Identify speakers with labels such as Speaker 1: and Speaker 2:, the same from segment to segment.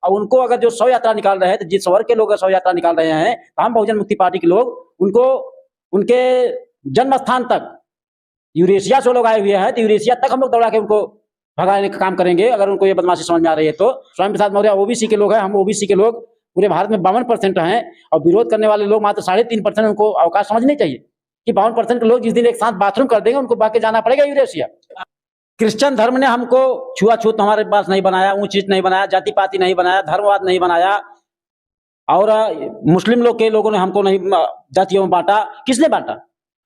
Speaker 1: और उनको अगर जो शव यात्रा निकाल रहे हैं, तो जिस वर्ग के लोग शव यात्रा निकाल रहे हैं, तो हम बहुजन मुक्ति पार्टी के लोग उनको उनके जन्म स्थान तक, यूरेशिया से लोग आए हुए हैं, तो यूरेशिया तक हम लोग दौड़ा के उनको भगाने का काम करेंगे, अगर उनको ये बदमाशी समझ में आ रही है तो। स्वामी प्रसाद मौर्य ओबीसी के लोग हैं, हम ओबीसी के लोग पूरे भारत में 52% हैं, और विरोध करने वाले लोग मात्र 3.5%, उनको अवकाश समझनी चाहिए कि 52% के लोग जिस दिन एक साथ बाथरूम कर देंगे, उनको भाग के जाना पड़ेगा यूरेशिया। क्रिश्चियन धर्म ने हमको छुआछूत हमारे पास नहीं बनाया, ऊंच नीच नहीं बनाया, जाति पाति नहीं बनाया, धर्मवाद नहीं बनाया, और मुस्लिम लोग के लोगों ने हमको नहीं जातियों में बांटा। किसने बांटा?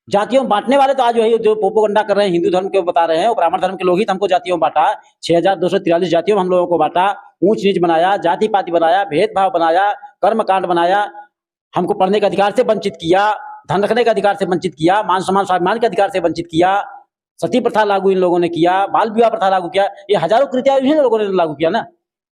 Speaker 1: जातियों में बांटने वाले तो आज वही जो प्रोपेगेंडा कर रहे हैं, हिंदू धर्म के बता रहे हैं, और ब्राह्मण धर्म के लोग ही तो हमको जातियों में बांटा। 6243 जातियों में हम लोगों को बांटा, ऊंच नीच बनाया, जाति पाति बनाया, भेदभाव बनाया, कर्म कांड बनाया, हमको पढ़ने के अधिकार से वंचित किया, धन रखने के अधिकार से वंचित किया, मान सम्मान स्वाभिमान के अधिकार से वंचित किया, सती प्रथा लागू इन लोगों ने किया, बाल विवाह प्रथा लागू किया। ये हजारों कृत्या इन्हीं लोगों ने लागू किया ना।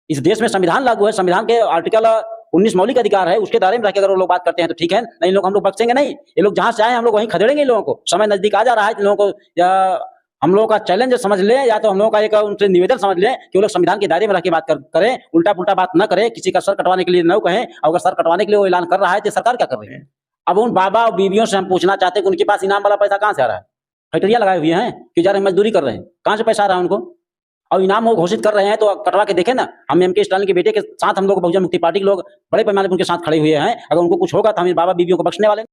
Speaker 1: इस देश में संविधान लागू है, संविधान के आर्टिकल 19 मौलिक अधिकार है, उसके दायरे में रहकर अगर वो लोग बात करते हैं तो ठीक है, नहीं लोग हम लोग बख्शेंगे नहीं। ये लोग जहां से आए हम लोग वहीं खदेड़ेंगे इन लोगों को। समय नजदीक आ जा रहा है, इन लोगों को या हम लोगों का चैलेंज समझ लें, या तो हम लोगों का एक उनसे निवेदन समझ लें कि वो लोग संविधान के दायरे में रह के बात करें, उल्टा पुल्टा बात न करें, किसी का सर कटवाने के लिए न कहें। अगर सर कटवाने के लिए वो ऐलान कर रहा है तो सरकार क्या कर रही है? अब उन बाबा और बीवियों से हम पूछना चाहते हैं कि उनके पास इनाम वाला पैसा कहां से आ रहा है? फैक्ट्रियां लगाए हुए हैं कि जा रहे मजदूरी कर रहे हैं, कहां से पैसा आ रहा है उनको? और इनाम वो घोषित कर रहे हैं तो कटवा के देखें ना। हम एम के स्टालिन के बेटे के साथ, हम लोग बहुजन मुक्ति पार्टी के लोग बड़े पैमाने पर उनके साथ खड़े हुए हैं। अगर उनको कुछ होगा तो हम इन बाबा बीवियों को बख्शने वाले।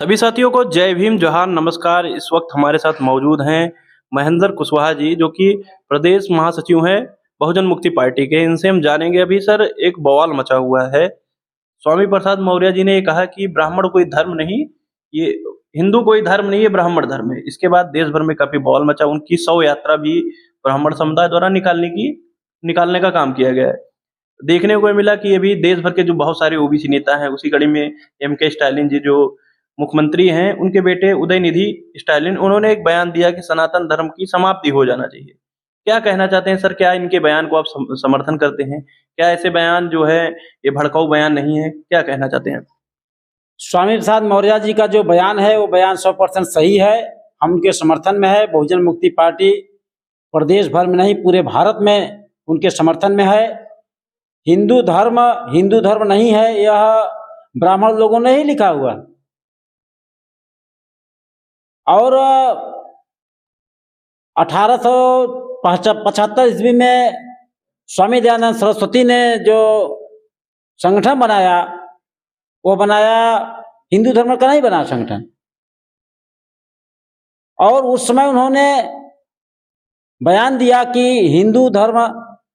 Speaker 2: सभी साथियों को जय भीम, जोहार, नमस्कार। इस वक्त हमारे साथ मौजूद हैं महेंद्र कुशवाहा जी, जो कि प्रदेश महासचिव हैं बहुजन मुक्ति पार्टी के। इनसे हम जानेंगे, अभी सर एक बवाल मचा हुआ है। स्वामी प्रसाद मौर्य जी ने ये कहा कि ब्राह्मण कोई धर्म नहीं, ये हिंदू कोई धर्म नहीं, ये ब्राह्मण धर्म है। इसके बाद देश भर में काफी बवाल मचा। उनकी शव यात्रा भी ब्राह्मण समुदाय द्वारा निकालने का काम किया गया है। देखने को मिला कि अभी देश भर के जो बहुत सारे ओबीसी नेता हैं, उसी कड़ी में एम के स्टालिन जी जो मुख्यमंत्री हैं, उनके बेटे उदयनिधि स्टालिन, उन्होंने एक बयान दिया कि सनातन धर्म की समाप्ति हो जाना चाहिए। क्या कहना चाहते हैं सर? क्या इनके बयान को आप समर्थन करते हैं? क्या ऐसे बयान जो है ये भड़काऊ बयान नहीं है? क्या कहना चाहते हैं?
Speaker 1: स्वामी प्रसाद मौर्य जी का जो बयान है वो बयान 100% सही है। हम उनके समर्थन में है। बहुजन मुक्ति पार्टी प्रदेश भर में नहीं, पूरे भारत में उनके समर्थन में है। हिंदू धर्म नहीं है, यह ब्राह्मण लोगों ने ही लिखा हुआ। और 1875 ईस्वी में स्वामी दयानंद सरस्वती ने जो संगठन बनाया, वो बनाया हिंदू धर्म का नहीं बना संगठन। और उस समय उन्होंने बयान दिया कि हिंदू धर्म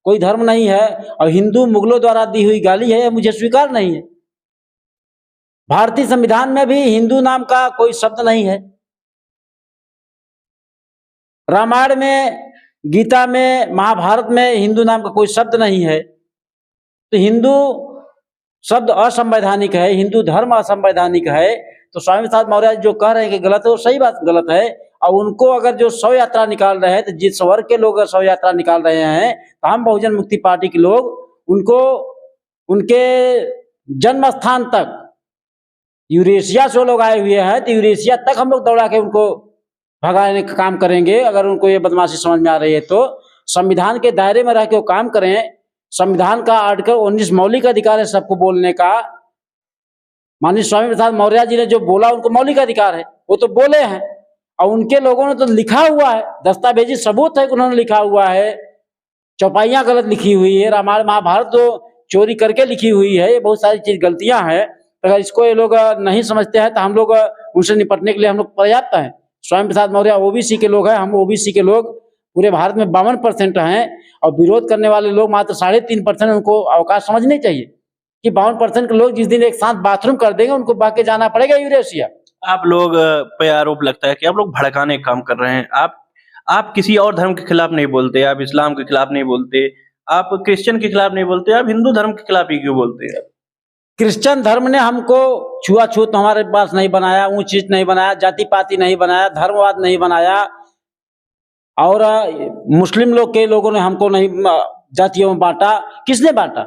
Speaker 1: कोई धर्म नहीं है, और हिंदू मुगलों द्वारा दी हुई गाली है, मुझे स्वीकार नहीं है। भारतीय संविधान में भी हिंदू नाम का कोई शब्द नहीं है। रामायण में, गीता में, महाभारत में हिंदू नाम का कोई शब्द नहीं है। तो हिंदू शब्द असंवैधानिक है, हिंदू धर्म असंवैधानिक है। तो स्वामी प्रसाद मौर्य जो कह रहे हैं कि गलत है, वो सही बात गलत है। और उनको अगर जो शव यात्रा निकाल रहे हैं, तो जिस वर्ग के लोग शव यात्रा निकाल रहे हैं, तो हम बहुजन मुक्ति पार्टी के लोग उनको उनके जन्म स्थान तक, यूरेशिया से लोग आए हुए हैं, तो यूरेशिया तक हम लोग दौड़ा के उनको भगाने का काम करेंगे, अगर उनको ये बदमाशी समझ में आ रही है तो। संविधान के दायरे में रह के वो काम करें। संविधान का आर्टिकल 19 मौलिक अधिकार है सबको बोलने का। माननीय स्वामी प्रसाद मौर्य जी ने जो बोला, उनको मौलिक अधिकार है, वो तो बोले हैं। और उनके लोगों ने तो लिखा हुआ है, दस्तावेजी सबूत है कि उन्होंने लिखा हुआ है। चौपाइयां गलत लिखी हुई है, रामायण महाभारत तो चोरी करके लिखी हुई है, ये बहुत सारी चीज गलतियां हैं। अगर इसको ये लोग नहीं समझते हैं तो हम लोग उनसे निपटने के लिए हम लोग पर्याप्त हैं। स्वामी प्रसाद मौर्य ओबीसी के लोग हैं, हम ओबीसी के लोग पूरे भारत में 52% हैं, और विरोध करने वाले लोग मात्र 3.5%, उनको अवकाश समझनी चाहिए कि 52% के लोग जिस दिन एक साथ बाथरूम कर देंगे, उनको भाग के जाना पड़ेगा यूरेशिया।
Speaker 2: आप लोग पे आरोप लगता है कि आप लोग भड़काने का काम कर रहे हैं। आप किसी और धर्म के खिलाफ नहीं बोलते, आप इस्लाम के खिलाफ नहीं बोलते, आप क्रिश्चियन के खिलाफ नहीं बोलते, आप हिंदू धर्म के खिलाफ ही क्यों बोलते हैं?
Speaker 1: क्रिश्चियन धर्म ने हमको छुआछूत हमारे पास नहीं बनाया, ऊंच नीच नहीं बनाया, जाति पाति नहीं बनाया, धर्मवाद नहीं बनाया, और मुस्लिम लोग के लोगों ने हमको नहीं जातियों में बांटा। किसने बांटा?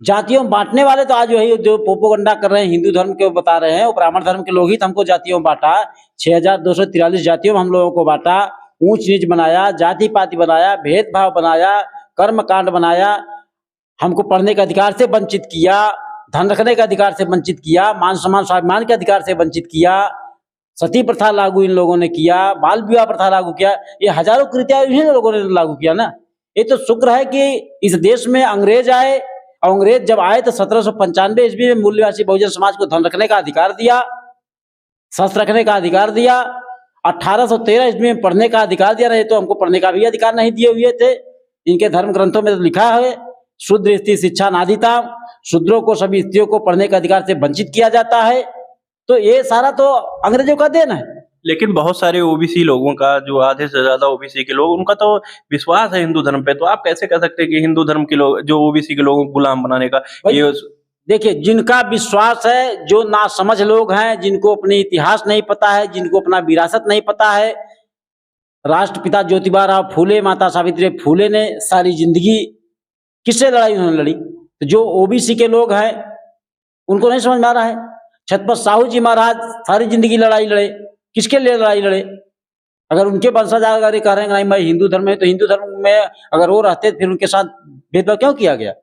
Speaker 1: जातियों में बांटने वाले तो आज वही जो प्रोपेगेंडा कर रहे हैं, हिंदू धर्म के बता रहे हैं, वो ब्राह्मण धर्म के लोग ही तो हमको जातियों में बांटा। 6243 जातियों में हम लोगों को बांटा, ऊंच नीच बनाया, जाति पाति बनाया, भेदभाव बनाया, कर्म कांड बनाया, हमको पढ़ने के अधिकार से वंचित किया, धन रखने के अधिकार से वंचित किया, मान सम्मान स्वाभिमान के अधिकार से वंचित किया, सती प्रथा लागू इन लोगों ने किया, बाल विवाह प्रथा लागू किया। ये हजारों कृत्या इन्हीं लोगों ने लागू किया ना। ये तो शुक्र है कि इस देश में अंग्रेज आए, और अंग्रेज जब आए तो 1795 ईस्वी में मूल निवासी बहुजन समाज को धन रखने का अधिकार दिया, शस्त्र रखने का अधिकार दिया, 1813 ईस्वी में पढ़ने का अधिकार दिया। नहीं तो हमको पढ़ने का भी अधिकार नहीं दिए हुए थे। इनके धर्म ग्रंथों में तो लिखा है, शूद्र स्त्री शिक्षा नाधिता, शूद्रों को, सभी स्त्रियों को पढ़ने के अधिकार से वंचित किया जाता है। तो ये सारा तो अंग्रेजों का देन है।
Speaker 2: लेकिन बहुत सारे ओबीसी लोगों का, जो आधे से ज्यादा ओबीसी के लोग, उनका तो विश्वास है हिंदू धर्म पे। तो आप कैसे कह सकते हैं कि हिंदू धर्म के लोग, जो ओबीसी के लोगों को गुलाम बनाने का ये?
Speaker 1: देखिए, जिनका विश्वास है, जो नासमझ लोग हैं, जिनको अपने इतिहास नहीं पता है, जिनको अपना विरासत नहीं पता है। राष्ट्रपिता ज्योतिबा राव फूले, माता सावित्री फूले ने सारी जिंदगी किससे लड़ाई उन्होंने लड़ी? तो जो ओबीसी के लोग हैं उनको नहीं समझ में आ रहा है। छत्रपति साहू जी महाराज सारी जिंदगी लड़ाई लड़े, किसके लिए लड़ाई लड़े? अगर उनके वंशज अगर ये कह रहे हैं नहीं मैं हिंदू धर्म में, तो हिंदू धर्म में अगर वो रहते फिर उनके साथ भेदभाव क्यों किया गया?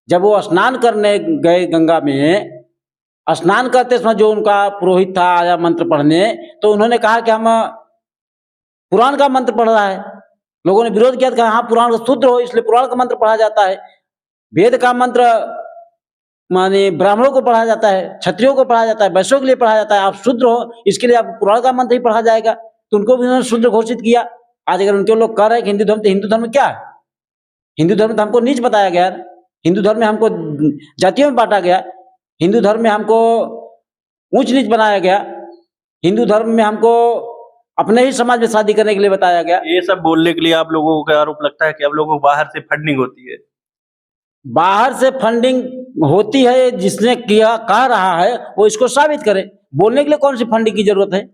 Speaker 1: जब वो स्नान करने गए गंगा में, स्नान करते समय जो उनका पुरोहित था आया मंत्र पढ़ने, तो उन्होंने कहा कि हम पुराण का मंत्र पढ़ रहा है। लोगों ने विरोध किया, कहा हाँ पुराण शुद्ध हो इसलिए पुराण का मंत्र पढ़ा जाता है। वेद का मंत्र माने ब्राह्मणों को पढ़ा जाता है, क्षत्रियों को पढ़ा जाता है, वैश्यों के लिए पढ़ा जाता है। आप शुद्ध हो इसके लिए आप पुराण का मंत्र ही पढ़ा जाएगा। तो उनको भी उन्होंने शुद्ध घोषित किया। आज अगर उनके लोग कह रहे हैं कि हिंदू धर्म, तो हिंदू धर्म क्या है? हिंदू धर्म तो हमको नीच बताया गया। हिंदू धर्म में हमको जातियों में बांटा गया। हिंदू धर्म में हमको ऊंच नीच बनाया गया। हिंदू धर्म में हमको अपने ही समाज में शादी करने के लिए बताया गया।
Speaker 2: ये सब बोलने के लिए आप लोगों का आरोप लगता है कि आप लोगों को बाहर से फंडिंग होती है?
Speaker 1: बाहर से फंडिंग होती है, जिसने किया कह रहा है वो इसको साबित करे। बोलने के लिए कौन सी फंडिंग की जरूरत है?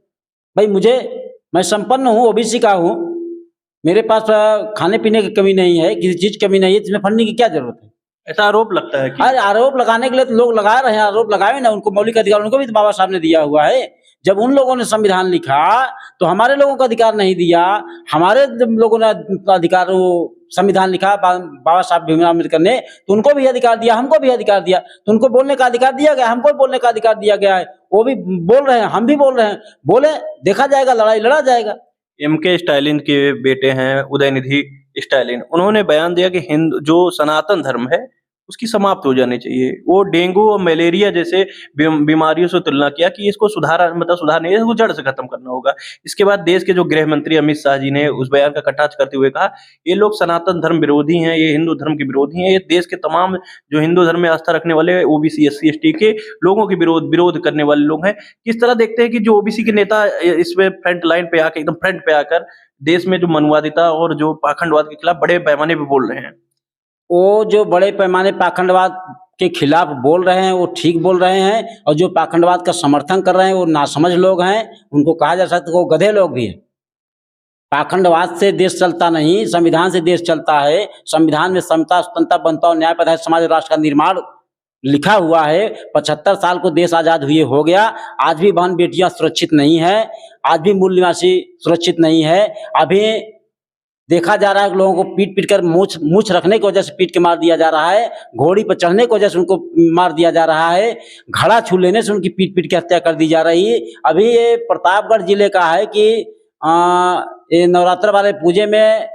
Speaker 1: भाई मैं संपन्न हूँ, ओबीसी का हूँ, मेरे पास खाने पीने की कमी नहीं है, किसी चीज की कमी नहीं है, इसमें फंडिंग की क्या जरूरत है?
Speaker 2: ऐसा आरोप लगता है कि?
Speaker 1: अरे आरोप लगाने के लिए तो लोग लगा रहे हैं, आरोप लगाए ना। उनको मौलिक अधिकार उनको भी तो बाबा साहब ने दिया हुआ है। जब उन लोगों ने संविधान लिखा तो हमारे लोगों को अधिकार नहीं दिया। हमारे जब लोगों ने अधिकार संविधान लिखा बाबा साहब भीमराव अम्बेडकर ने, तो उनको भी अधिकार दिया, हमको भी अधिकार दिया। तो उनको बोलने का अधिकार दिया गया, हमको बोलने का अधिकार दिया गया है। वो भी बोल रहे हैं, हम भी बोल रहे हैं। बोले, देखा जाएगा, लड़ाई लड़ा जाएगा।
Speaker 2: एमके स्टालिन के बेटे हैं उदयनिधि स्टालिन, उन्होंने बयान दिया कि हिंदू जो सनातन धर्म है उसकी समाप्त हो जानी चाहिए। वो डेंगू और मलेरिया जैसे बीमारियों से तुलना किया कि इसको सुधार नहीं, इसको जड़ से खत्म करना होगा। इसके बाद देश के जो गृह मंत्री अमित शाह जी ने उस बयान का कटाक्ष करते हुए कहा, ये लोग सनातन धर्म विरोधी हैं, ये हिंदू धर्म के विरोधी हैं, ये देश के तमाम जो हिंदू धर्म में आस्था रखने वाले ओबीसी SC ST के लोगों के विरोध करने वाले लोग हैं। किस तरह देखते हैं कि जो ओबीसी के नेता इसमें फ्रंट लाइन पे आकर, एकदम फ्रंट पे आकर देश में जो मनुवादिता और जो पाखंडवाद के खिलाफ बड़े पैमाने पे बोल रहे हैं?
Speaker 1: वो जो बड़े पैमाने पाखंडवाद के खिलाफ बोल रहे हैं वो ठीक बोल रहे हैं, और जो पाखंडवाद का समर्थन कर रहे हैं वो नासमझ लोग हैं। उनको कहा जा सकता है वो गधे लोग भी हैं। पाखंडवाद से देश चलता नहीं, संविधान से देश चलता है। संविधान में समता, स्वतंत्रता, बंधुता और न्याय पर समाज और राष्ट्र का निर्माण लिखा हुआ है। 75 साल को देश आजाद हुए हो गया, आज भी बहन बेटियां सुरक्षित नहीं है, आज भी मूल निवासी सुरक्षित नहीं है। अभी देखा जा रहा है कि लोगों को पीट पीट कर मूछ रखने की वजह से पीट के मार दिया जा रहा है। घोड़ी पर चढ़ने की वजह से उनको मार दिया जा रहा है। घड़ा छू लेने से उनकी पीट पीट के हत्या कर दी जा रही है। अभी ये प्रतापगढ़ जिले का है कि ये नवरात्र वाले पूजे में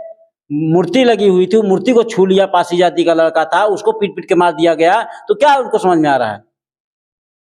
Speaker 1: मूर्ति लगी हुई थी, मूर्ति को छू लिया, पासी जाति का लड़का था, उसको पीट पीट के मार दिया गया। तो क्या उनको समझ में आ रहा है?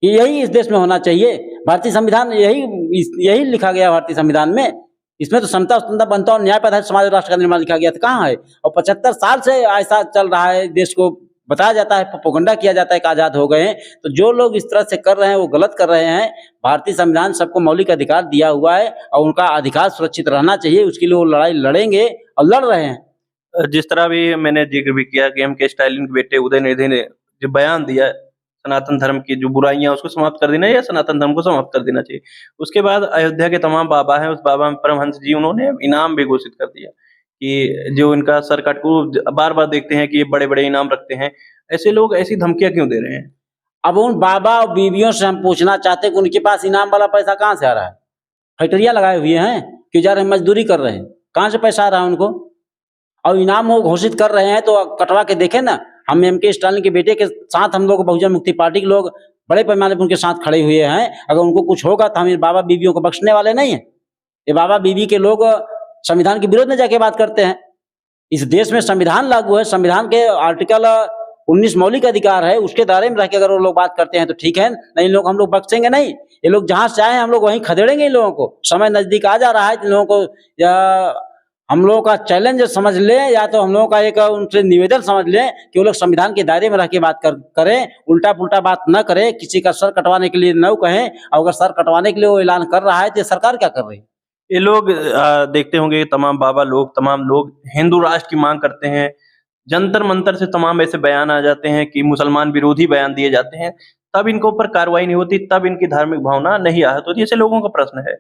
Speaker 1: यही इस देश में होना चाहिए। भारतीय संविधान यही लिखा गया भारतीय संविधान में। इसमें तो समता, स्वतंत्रता, बंधुता और न्याय पर आधारित समाज और राष्ट्र का निर्माण लिखा गया था, कहाँ है? और 75 साल से ऐसा चल रहा है, देश को बताया जाता है, प्रोपेगेंडा किया जाता है कि आजाद हो गए हैं। तो जो लोग इस तरह से कर रहे हैं वो गलत कर रहे हैं। भारतीय संविधान सबको मौलिक अधिकार दिया हुआ है और उनका अधिकार सुरक्षित रहना चाहिए, उसके लिए वो लड़ाई लड़ेंगे और लड़ रहे हैं।
Speaker 2: जिस तरह भी मैंने जिक्र भी किया कि एमके स्टालिन के बेटे उदयनिधि ने जो बयान दिया, सनातन धर्म की जो बुराइयां उसको समाप्त कर देना या सनातन धर्म को समाप्त कर देना चाहिए। उसके बाद अयोध्या के तमाम बाबा हैं, उस बाबा परमहंस जी उन्होंने इनाम भी घोषित कर दिया कि जो इनका सर कट को बार बार देखते हैं कि ये बड़े बड़े इनाम रखते हैं। ऐसे लोग ऐसी धमकियां क्यों दे रहे हैं?
Speaker 1: अब उन बाबा और बीवियों से हम पूछना चाहते हैं कि उनके पास इनाम वाला पैसा कहाँ से आ रहा है? फैक्ट्रिया लगाए हुए हैं कि जा रहे मजदूरी कर रहे हैं, कहाँ से पैसा आ रहा है उनको? और इनाम वो घोषित कर रहे हैं तो कटवा के देखें ना, हम एम के स्टालिन के बेटे के साथ हम लोग बहुजन मुक्ति पार्टी के लोग बड़े पैमाने पर उनके साथ खड़े हुए हैं। अगर उनको कुछ होगा तो हम इन बाबा बीबियों को बख्शने वाले नहीं हैं। ये बाबा बीबी के लोग संविधान के विरोध में जाके बात करते हैं। इस देश में संविधान लागू है, संविधान के आर्टिकल 19 मौलिक अधिकार है, उसके दायरे में रह के अगर वो लोग बात करते हैं तो ठीक है, नहीं लोग हम लोग बख्शेंगे नहीं। ये लोग जहां से आए हम लोग वहीं खदेड़ेंगे इन लोगों को। समय नजदीक आ जा रहा है, इन लोगों को या हम लोगों का चैलेंज समझ लें या तो हम लोगों का एक उनसे निवेदन समझ लें कि वो लोग संविधान के दायरे में रह के बात करें, उल्टा पुल्टा बात न करें, किसी का सर कटवाने के लिए न कहें। और अगर सर कटवाने के लिए वो ऐलान कर रहा है तो सरकार क्या कर रही है?
Speaker 2: ये लोग देखते होंगे तमाम बाबा लोग, तमाम लोग हिंदू राष्ट्र की मांग करते हैं। जंतर मंतर से तमाम ऐसे बयान आ जाते हैं कि मुसलमान विरोधी बयान दिए जाते हैं, तब इनके ऊपर कार्रवाई नहीं होती, तब इनकी धार्मिक भावना नहीं आहत होती। ऐसे लोगों का प्रश्न है,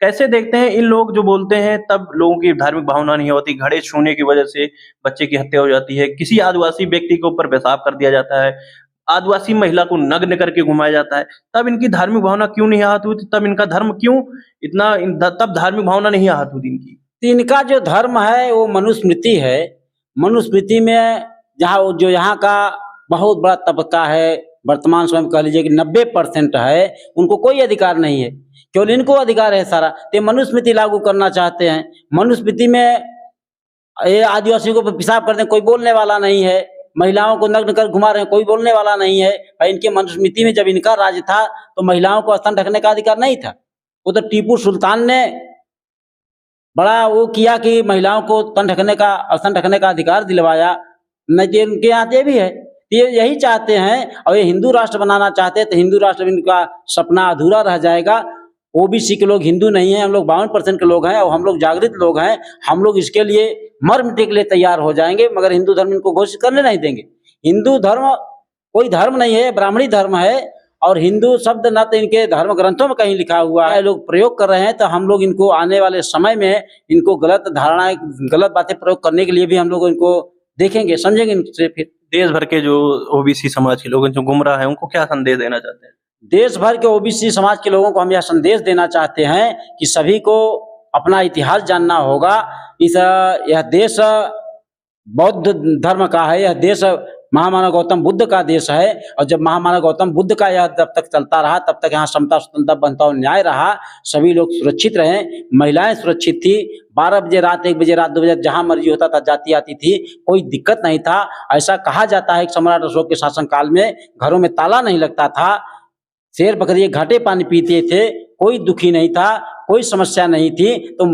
Speaker 2: कैसे देखते हैं इन लोग जो बोलते हैं तब लोगों की धार्मिक भावना नहीं होती, घड़े छूने की वजह से बच्चे की हत्या हो जाती है, किसी आदिवासी व्यक्ति के ऊपर पेशाब कर दिया जाता है, आदिवासी महिला को नग्न करके घुमाया जाता है, तब इनकी धार्मिक भावना क्यों नहीं आहत होती? तब इनका धर्म क्यों इतना तब धार्मिक भावना नहीं आहत होती इनकी?
Speaker 1: तो इनका जो धर्म है वो मनुस्मृति है। मनुस्मृति में जहाँ जो यहाँ का बहुत बड़ा तबका है, वर्तमान समय में कह लीजिए कि 90% है, उनको कोई अधिकार नहीं है, केवल इनको अधिकार है सारा। तो मनुस्मृति लागू करना चाहते हैं। मनुस्मृति में ये आदिवासियों को पेशाब करते कोई बोलने वाला नहीं है, महिलाओं को नग्न कर घुमा रहे हैं, कोई बोलने वाला नहीं है। भाई इनके मनुस्मृति में जब इनका राज था तो महिलाओं को स्तन ढकने का अधिकार नहीं था। वो तो टीपू सुल्तान ने बड़ा वो किया कि महिलाओं को स्तन ढकने का अधिकार दिलवाया। न कि इनके यहाँ ये भी है, ये यही चाहते हैं और ये हिंदू राष्ट्र बनाना चाहते हैं, तो हिंदू राष्ट्र में इनका सपना अधूरा रह जाएगा। ओबीसी के लोग हिंदू नहीं हैं, हम लोग 52% के लोग हैं और हम लोग जागृत लोग हैं। हम लोग इसके लिए मर मिटने के लिए तैयार हो जाएंगे, मगर हिंदू धर्म इनको घोषित करने नहीं देंगे। हिंदू धर्म कोई धर्म नहीं है, ब्राह्मणी धर्म है। और हिंदू शब्द न तो इनके धर्म ग्रंथों में कहीं लिखा हुआ है, लोग प्रयोग कर रहे हैं। तो हम लोग इनको आने वाले समय में इनको गलत धारणाएं, गलत बातें प्रयोग करने के लिए भी हम लोग इनको देखेंगे, समझेंगे इनसे। फिर
Speaker 2: देश भर के जो ओबीसी समाज के लोग जो गुमराह हैं उनको क्या संदेश देना चाहते हैं?
Speaker 1: देश भर के ओबीसी समाज के लोगों को हम यह संदेश देना चाहते हैं कि सभी को अपना इतिहास जानना होगा। यह देश बौद्ध धर्म का है, यह देश महामानव गौतम बुद्ध का देश है। और जब महामानव गौतम बुद्ध का यह जब तक चलता रहा तब तक यहाँ समता, स्वतंत्रता, बंधुता और न्याय रहा। सभी लोग सुरक्षित रहे, महिलाएं सुरक्षित थी। 12 बजे रात, 1 बजे रात, 2 बजे जहां मर्जी होता था जाती आती थी, कोई दिक्कत नहीं था। ऐसा कहा जाता है कि सम्राट अशोक के शासनकाल में घरों में ताला नहीं लगता था, शेर बकरी घाटे पानी पीते थे, कोई दुखी नहीं था, कोई समस्या नहीं थी। तो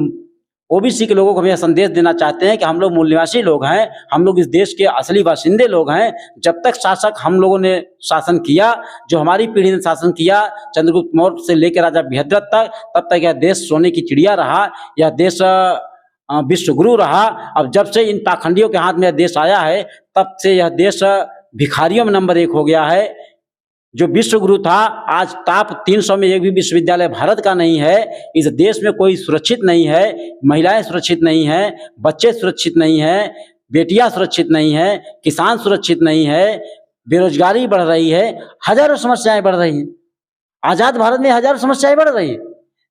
Speaker 1: ओबीसी के लोगों को हम यह संदेश देना चाहते हैं कि हम लोग मूल निवासी लोग हैं, हम लोग इस देश के असली बाशिंदे लोग हैं। जब तक शासक हम लोगों ने शासन किया, जो हमारी पीढ़ी ने शासन किया, चंद्रगुप्त मौर्य से लेकर राजा बृहद्रथ तक, तब तक यह देश सोने की चिड़िया रहा, यह देश विश्वगुरु रहा। अब जब से इन पाखंडियों के हाथ में यह देश आया है, तब से यह देश भिखारियों में नंबर 1 हो गया है। जो विश्वगुरु था, आज टॉप 300 में एक भी विश्वविद्यालय भारत का नहीं है। इस देश में कोई सुरक्षित नहीं है, महिलाएं सुरक्षित नहीं हैं, बच्चे सुरक्षित नहीं हैं, बेटियां सुरक्षित नहीं हैं, किसान सुरक्षित नहीं है, बेरोजगारी बढ़ रही है, हजारों समस्याएं बढ़ रही हैं। आजाद भारत में हजारों समस्याएं बढ़ रही हैं।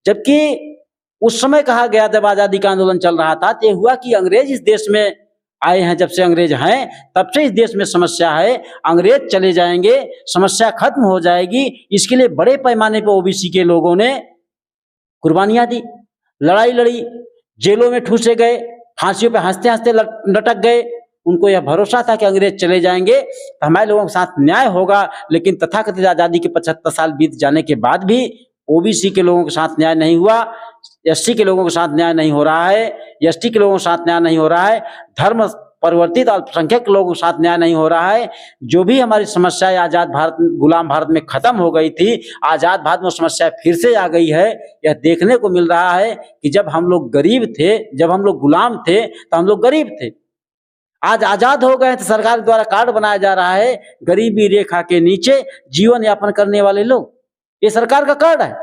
Speaker 1: जबकि उस समय कहा गया जब आजादी का आंदोलन चल रहा था, तो हुआ कि अंग्रेज इस देश में आए हैं। जब से अंग्रेज हैं तब से इस देश में समस्या है। अंग्रेज चले जाएंगे, समस्या खत्म हो जाएगी। इसके लिए बड़े पैमाने पर ओबीसी के लोगों ने कुर्बानियां दी, लड़ाई लड़ी, जेलों में ठूसे गए, फांसियों पे हंसते हंसते लटक गए। उनको यह भरोसा था कि अंग्रेज चले जाएंगे तो हमारे लोगों के साथ न्याय होगा। लेकिन तथाकथित आजादी के 75 साल बीत जाने के बाद भी ओबीसी के लोगों के साथ न्याय नहीं हुआ, एससी के लोगों के साथ न्याय नहीं हो रहा है, एसटी के लोगों के साथ न्याय नहीं हो रहा है, धर्म परिवर्तित अल्पसंख्यक लोगों के साथ न्याय नहीं हो रहा है। जो भी हमारी समस्या आजाद भारत, गुलाम भारत में खत्म हो गई थी, आजाद भारत में समस्या फिर से आ गई है। यह देखने को मिल रहा है कि जब हम लोग गरीब थे, जब हम लोग गुलाम थे तो हम लोग गरीब थे। आज आजाद हो गए तो सरकार द्वारा कार्ड बनाया जा रहा है, गरीबी रेखा के नीचे जीवन यापन करने वाले लोग, ये सरकार का कार्ड है।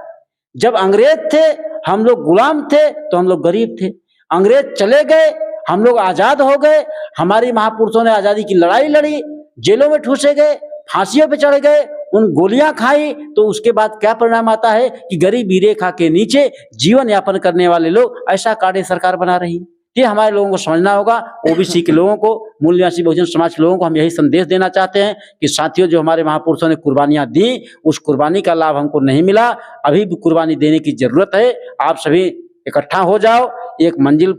Speaker 1: जब अंग्रेज थे हम लोग गुलाम थे तो हम लोग गरीब थे। अंग्रेज चले गए, हम लोग आजाद हो गए। हमारी महापुरुषों ने आजादी की लड़ाई लड़ी, जेलों में ठूसे गए, फांसियों पे चढ़ गए, उन गोलियां खाई। तो उसके बाद क्या परिणाम आता है कि गरीबी रेखा के नीचे जीवन यापन करने वाले लोग, ऐसा कार्ड सरकार बना रही है। ये हमारे लोगों को समझना होगा। ओबीसी के लोगों को, मूल निवासी बहुजन समाज के लोगों को हम यही संदेश देना चाहते हैं कि साथियों, जो हमारे महापुरुषों ने कुर्बानियां दी, उस कुर्बानी का लाभ हमको नहीं मिला। अभी भी कुर्बानी देने की जरूरत है। आप सभी इकट्ठा हो जाओ, एक मंजिल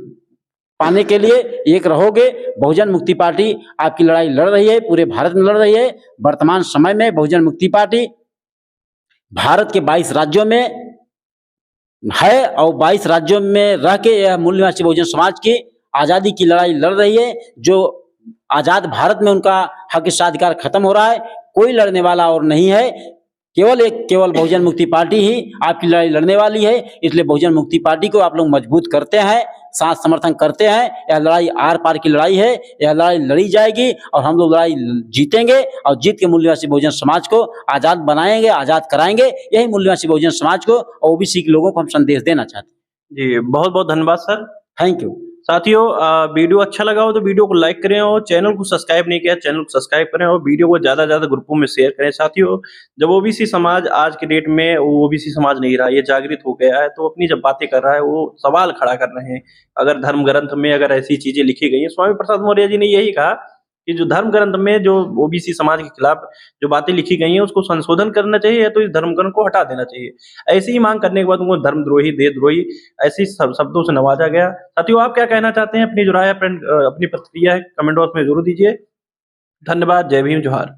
Speaker 1: पाने के लिए एक रहोगे। बहुजन मुक्ति पार्टी आपकी लड़ाई लड़ रही है, पूरे भारत में लड़ रही है। वर्तमान समय में बहुजन मुक्ति पार्टी भारत के 22 राज्यों में है और 22 राज्यों में रह के यह मूल निवासी बहुजन समाज की आजादी की लड़ाई लड़ रही है। जो आजाद भारत में उनका हक अधिकार खत्म हो रहा है, कोई लड़ने वाला और नहीं है। केवल बहुजन मुक्ति पार्टी ही आपकी लड़ाई लड़ने वाली है। इसलिए बहुजन मुक्ति पार्टी को आप लोग मजबूत करते हैं, साथ समर्थन करते हैं। यह लड़ाई आर पार की लड़ाई है, यह लड़ाई लड़ी जाएगी और हम लोग लड़ाई जीतेंगे और जीत के मूल निवासी बहुजन समाज को आजाद बनाएंगे, आजाद कराएंगे। यही मूल निवासी बहुजन समाज को और ओबीसी के लोगों को हम संदेश देना चाहते हैं।
Speaker 2: जी, बहुत बहुत धन्यवाद सर।
Speaker 1: Thank you.
Speaker 2: साथियों, वीडियो अच्छा लगा हो तो वीडियो को लाइक करें और चैनल को सब्सक्राइब नहीं किया, चैनल को सब्सक्राइब करें और वीडियो को ज्यादा से ज्यादा ग्रुपों में शेयर करें। साथियों, जब ओबीसी समाज आज के डेट में वो ओबीसी समाज नहीं रहा, ये जागृत हो गया है, तो अपनी जब बातें कर रहा है वो सवाल खड़ा कर रहे हैं। अगर धर्म ग्रंथ में अगर ऐसी चीजें लिखी गई हैं, स्वामी प्रसाद मौर्य जी ने यही कहा कि जो धर्म ग्रंथ में जो ओबीसी समाज के खिलाफ जो बातें लिखी गई हैं उसको संशोधन करना चाहिए, तो इस धर्म ग्रंथ को हटा देना चाहिए। ऐसी ही मांग करने के बाद उनको धर्मद्रोही, देशद्रोही ऐसी शब्दों से नवाजा गया। साथियों, आप क्या कहना चाहते हैं? अपनी जो राय अपनी प्रतिक्रिया है कमेंट बॉक्स में जरूर दीजिए। धन्यवाद। जय भीम, जोहार।